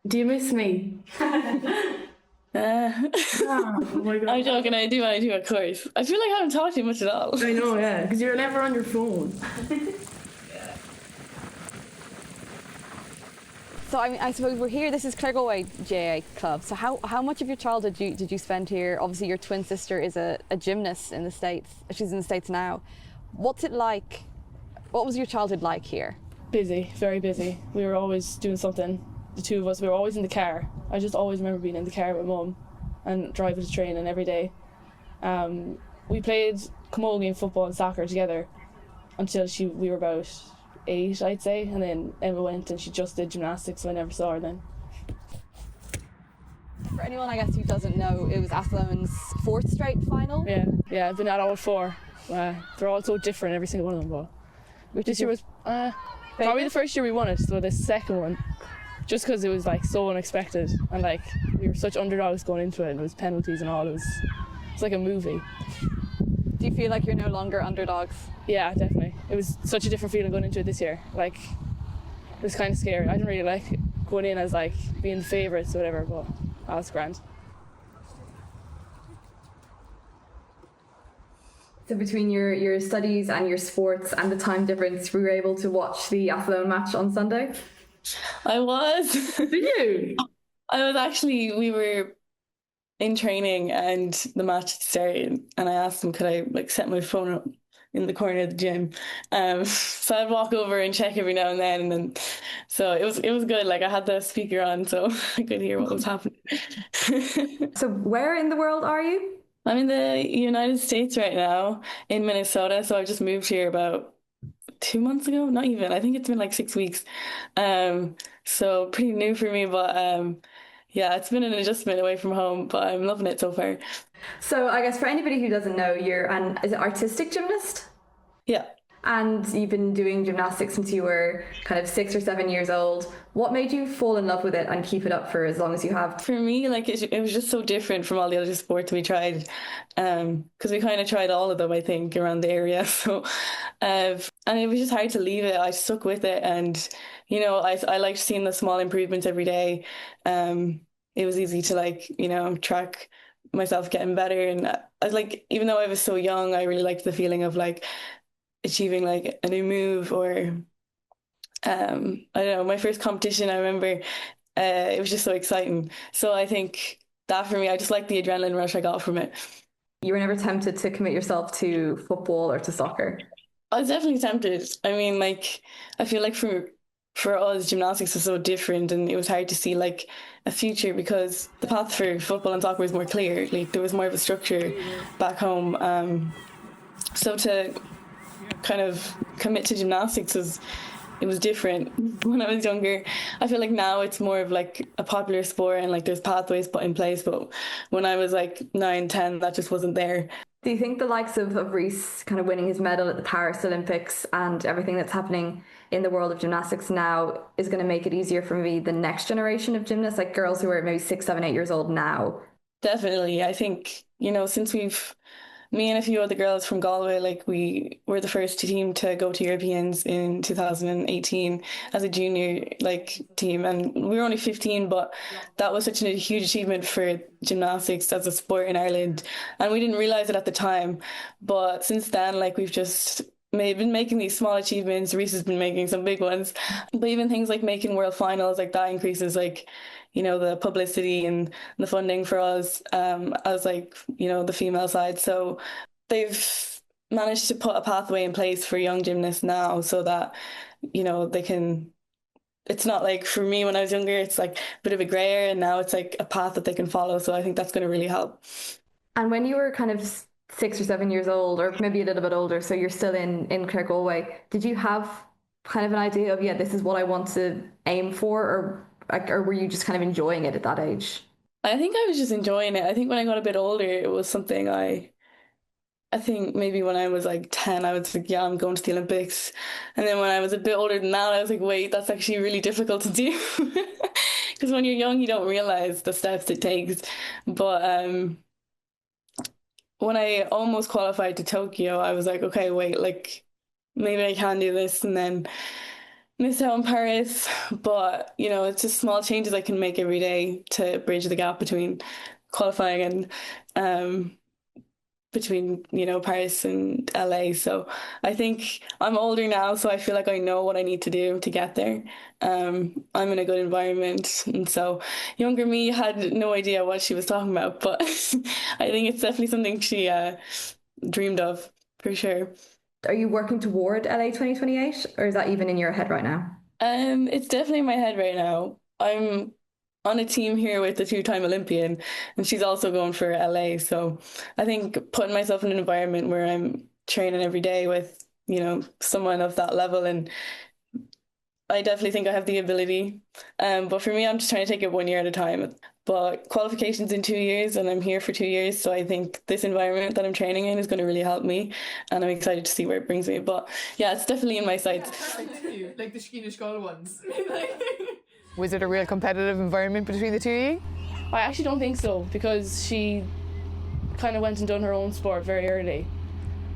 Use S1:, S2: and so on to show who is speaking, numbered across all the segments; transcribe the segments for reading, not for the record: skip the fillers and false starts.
S1: Do you miss me? Oh my God.
S2: I'm joking, I do, of course. I feel like I haven't talked to you much at all.
S1: I know, yeah, because you're never on your phone.
S3: So I suppose we're here. This is Claregalway GAA club. So how much of your childhood did you spend here? Obviously, your twin sister is a gymnast in the States. She's in the States now. What's it like? What was your childhood like here?
S2: Busy, very busy. We were always doing something. The two of us, we were always in the car. I just always remember being in the car with Mum and driving to training every day. We played camogie and football and soccer together until we were about 8, I'd say, and then Emma went and she just did gymnastics, so I never saw her then.
S3: For anyone, I guess, who doesn't know, it was Athlemon's 4th straight final.
S2: Yeah, I've been at all 4. They're all so different, every single one of them, but this year was probably the first year we won it, so the second one, just because it was like so unexpected and like we were such underdogs going into it and it was penalties and all. It was like a movie.
S3: Do you feel like you're no longer underdogs?
S2: Yeah, definitely. It was such a different feeling going into it this year. Like, it was kind of scary. I didn't really like going in as like being the favourites or whatever, but that was grand.
S4: So between your studies and your sports and the time difference, we were able to watch the Athlone match on Sunday?
S2: I was.
S1: Did you?
S2: We were in training and the match started and I asked him could I like set my phone up in the corner of the gym. So I'd walk over and check every now and then so it was good. Like I had the speaker on so I could hear what was happening.
S4: So where in the world are you?
S2: I'm in the United States right now, in Minnesota, so I just moved here about 2 months ago, not even. I think it's been like 6 weeks. So pretty new for me, but yeah, it's been an adjustment away from home, but I'm loving it so far.
S4: So I guess for anybody who doesn't know, you're an artistic gymnast?
S2: Yeah.
S4: And you've been doing gymnastics since you were kind of 6 or 7 years old. What made you fall in love with it and keep it up for as long as you have?
S2: For me, like it was just so different from all the other sports we tried, because we kind of tried all of them, I think, around the area. So, and it was just hard to leave it. I stuck with it, and I liked seeing the small improvements every day. It was easy to track myself getting better, and I was like, even though I was so young, I really liked the feeling of like achieving like a new move or I don't know, my first competition, I remember it was just so exciting. So I think that for me, I just like the adrenaline rush I got from it.
S4: You were never tempted to commit yourself to football or to soccer?
S2: I was definitely tempted. I mean, like, I feel like for us, gymnastics was so different and it was hard to see like a future because the path for football and soccer was more clear. Like there was more of a structure back home. So to kind of commit to gymnastics was different when I was younger. I feel like now it's more of like a popular sport and like there's pathways put in place, but when I was like 9, 10, that just wasn't there.
S4: Do you think the likes of Rhys kind of winning his medal at the Paris Olympics and everything that's happening in the world of gymnastics now is going to make it easier for maybe the next generation of gymnasts, like girls who are maybe 6, 7, 8 years old now?
S2: Definitely. I think, since me and a few other girls from Galway, like we were the first team to go to Europeans in 2018 as a junior team, and we were only 15, but that was such a huge achievement for gymnastics as a sport in Ireland, and we didn't realise it at the time. But since then, we've just been making these small achievements. Rhys has been making some big ones, but even things like making world finals, like that increases the publicity and the funding for us as the female side. So they've managed to put a pathway in place for young gymnasts now so that, they can, it's not like for me when I was younger, it's like a bit of a grey area, and now it's like a path that they can follow. So I think that's going to really help.
S4: And when you were kind of 6 or 7 years old, or maybe a little bit older, so you're still in Claregalway, did you have kind of an idea of, this is what I want to aim for, or were you just kind of enjoying it at that age?
S2: I think I was just enjoying it. I think when I got a bit older, it was something I think maybe when I was like 10, I was like, yeah, I'm going to the Olympics. And then when I was a bit older than that, I was like, wait, that's actually really difficult to do. Because when you're young, you don't realize the steps it takes. But when I almost qualified to Tokyo, I was like, okay, wait, maybe I can do this. And then missed out on Paris, but it's just small changes I can make every day to bridge the gap between qualifying and between Paris and LA. So I think I'm older now, so I feel like I know what I need to do to get there. I'm in a good environment, and so younger me had no idea what she was talking about, but I think it's definitely something she dreamed of for sure.
S4: Are you working toward LA 2028, or is that even in your head right now?
S2: It's definitely in my head right now. I'm on a team here with the two-time Olympian, and she's also going for LA. So I think putting myself in an environment where I'm training every day with, someone of that level, and I definitely think I have the ability. But for me, I'm just trying to take it 1 year at a time. But qualification's in 2 years, and I'm here for 2 years. So I think this environment that I'm training in is going to really help me, and I'm excited to see where it brings me. But yeah, it's definitely in my sights.
S5: Like the Sheehan ones.
S6: Was it a real competitive environment between the two of you?
S1: I actually don't think so, because she kind of went and done her own sport very early.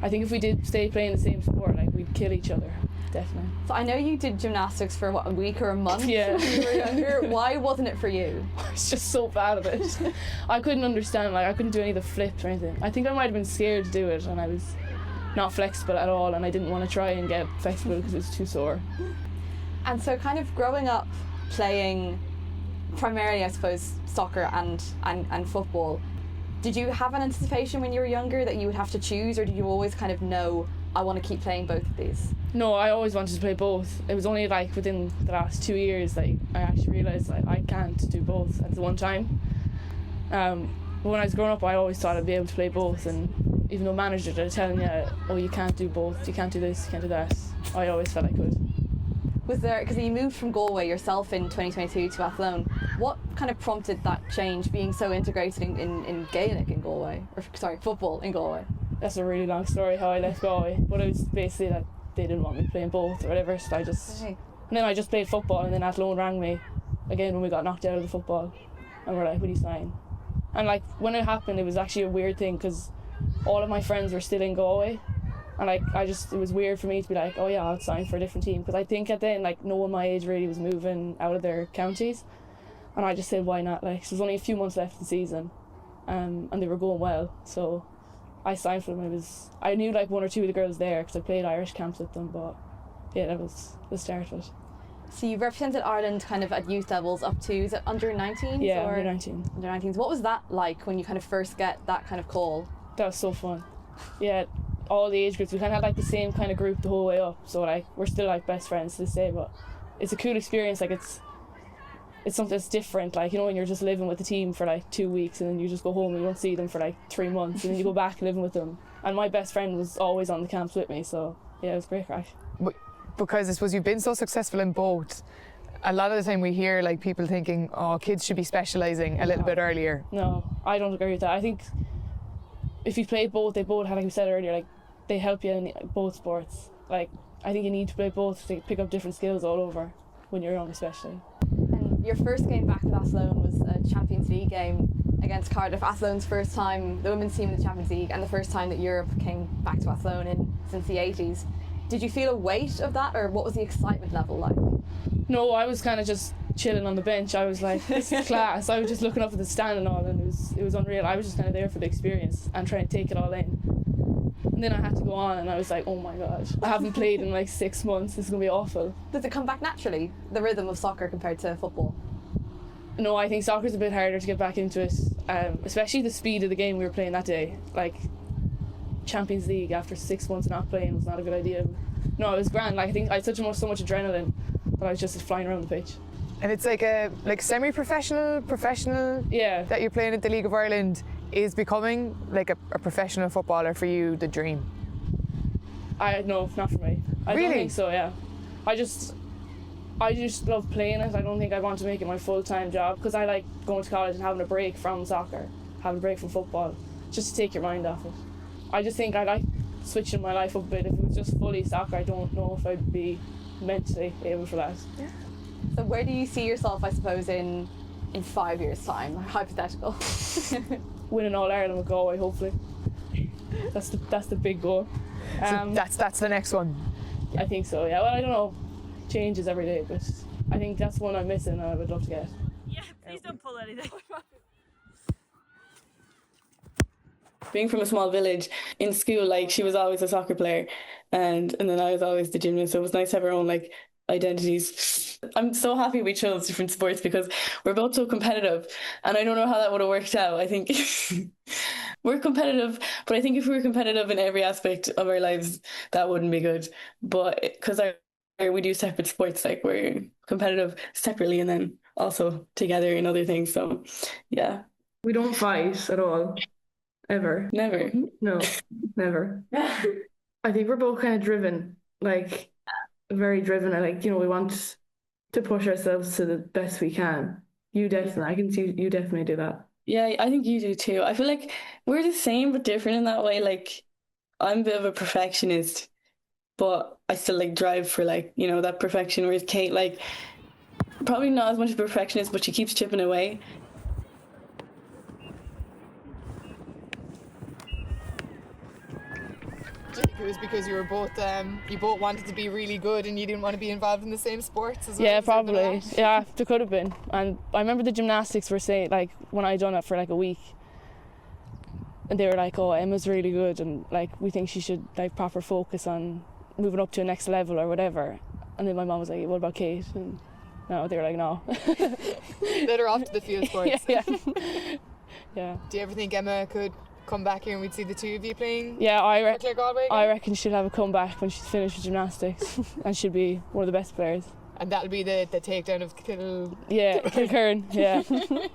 S1: I think if we did stay playing the same sport, like, we'd kill each other, definitely.
S3: So I know you did gymnastics for a week or a month
S1: Yeah.
S3: when you were younger. Why wasn't it for you?
S1: I was just so bad at it. I couldn't understand, I couldn't do any of the flips or anything. I think I might have been scared to do it, and I was not flexible at all, and I didn't want to try and get flexible because it was too sore.
S3: And so kind of growing up playing primarily, I suppose, soccer and football, did you have an anticipation when you were younger that you would have to choose, or did you always kind of know, I want to keep playing both of these?
S1: No, I always wanted to play both. It was only within the last 2 years I actually realised I can't do both at the one time. But when I was growing up, I always thought I'd be able to play both, and even though managers are telling you, oh, you can't do both, you can't do this, you can't do that, I always felt I could.
S3: Was there, because you moved from Galway yourself in 2022 to Athlone, what kind of prompted that change, being so integrated in Gaelic in Galway, or sorry, football in Galway?
S1: That's a really long story how I left Galway, but it was basically that they didn't want me playing both or whatever, so and then I just played football, and then Athlone rang me again when we got knocked out of the football, and we're like, will you sign? And when it happened, it was actually a weird thing, because all of my friends were still in Galway, and it was weird for me to be like, oh yeah, I'll sign for a different team, because I think at then no one my age really was moving out of their counties, and I just said, why not? So there's only a few months left of the season, and they were going well, so I signed for them. I knew one or two of the girls there because I played Irish camps with them, but yeah, that was the start of it.
S3: So you represented Ireland kind of at youth levels up to, is it under 19s?
S1: Yeah,
S3: or
S1: under 19.
S3: Under 19s. What was that like when you kind of first get that kind of call?
S1: That was so fun. Yeah, all the age groups, we kind of had the same kind of group the whole way up, so we're still best friends to this day, but it's a cool experience. It's something that's different, when you're just living with the team for 2 weeks, and then you just go home and you don't see them for 3 months, and then you go back living with them. And my best friend was always on the camps with me, so yeah, it was great crack.
S6: Because I suppose you've been so successful in both, a lot of the time we hear people thinking, oh, kids should be specialising a little bit earlier.
S1: No, I don't agree with that. I think if you play both, they both, like we said earlier, they help you in both sports. I think you need to play both to pick up different skills all over when you're young, especially.
S3: And your first game back with Athlone was a Champions League game against Cardiff. Athlone's first time, the women's team in the Champions League, and the first time that Europe came back to Athlone since the 80s. Did you feel a weight of that, or what was the excitement level like?
S1: No, I was kind of just chilling on the bench. I was like, this is class. I was just looking up at the stand and all, and it was unreal. I was just kind of there for the experience and trying to take it all in. And then I had to go on, and I was like, oh my gosh, I haven't played in 6 months. This is going to be awful.
S3: Does it come back naturally, the rhythm of soccer compared to football?
S1: No, I think soccer's a bit harder to get back into it, especially the speed of the game we were playing that day. Champions League after 6 months of not playing was not a good idea. No, it was grand. I think I had so much adrenaline that I was just flying around the pitch.
S6: And it's a semi-professional, professional,
S1: yeah,
S6: that you're playing at the League of Ireland. Is becoming a professional footballer for you the dream?
S1: No, not for me. I
S6: Really?
S1: don't think so. Yeah, I just love playing it. I don't think I want to make it my full-time job, because I like going to college and having a break from soccer, having a break from football, just to take your mind off it. I just think I like switching my life up a bit. If it was just fully soccer, I don't know if I'd be mentally able for that.
S3: Yeah. So where do you see yourself, I suppose, in 5 years' time, hypothetical?
S1: Winning All Ireland with Galway, hopefully. That's the big goal.
S6: So that's the next one.
S1: I think so. Yeah. Well, I don't know. changes every day, but I think that's one I'm missing and I would love to get.
S7: Yeah, please don't pull anything.
S2: Being from a small village, in school, like, she was always a soccer player, and then I was always the gymnast, so it was nice to have our own, like, identities. I'm so happy we chose different sports because we're both so competitive, and I don't know how that would have worked out. I think we're competitive, but I think if we were competitive in every aspect of our lives, that wouldn't be good. But because we do separate sports, like, we're competitive separately and then also together in other things, so yeah.
S8: We don't fight at all. Ever.
S2: Never.
S8: No, never. I think we're both kind of driven, like very driven. And like, we want to push ourselves to the best we can. You definitely, I can see you definitely do that.
S2: Yeah, I think you do too. I feel like we're the same but different in that way. Like, I'm a bit of a perfectionist, but I still like drive for like, that perfection. Whereas Kate, like, probably not as much of a perfectionist, but she keeps chipping away.
S6: Do you think it was because you both wanted to be really good and you didn't want to be involved in the same sports as well?
S1: Yeah, probably. Yeah, there could have been. And I remember the gymnastics were saying, like, when I done it for like a week, and they were like, oh, Emma's really good, and like, we think she should like proper focus on moving up to a next level or whatever. And then my mum was like, what about Kate? And no, they were like, no.
S6: Let her off to the field sports.
S1: Yeah. Yeah.
S6: Do you ever think Emma could come back here and we'd see the two of you playing?
S1: Yeah, I
S6: Claregalway?
S1: reckon she'll have a comeback when she's finished with gymnastics and she'll be one of the best players.
S6: And that'll be the takedown of
S1: Kilkern, yeah.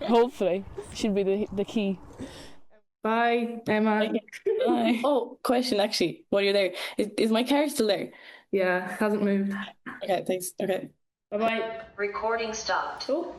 S1: Hopefully. She'll be the key.
S8: Bye, Emma.
S2: Bye. Oh, question actually, while you're there. Is my car still there?
S8: Yeah, hasn't moved.
S2: Okay, thanks. Okay.
S8: Bye-bye.
S9: Recording stopped.
S8: Oh.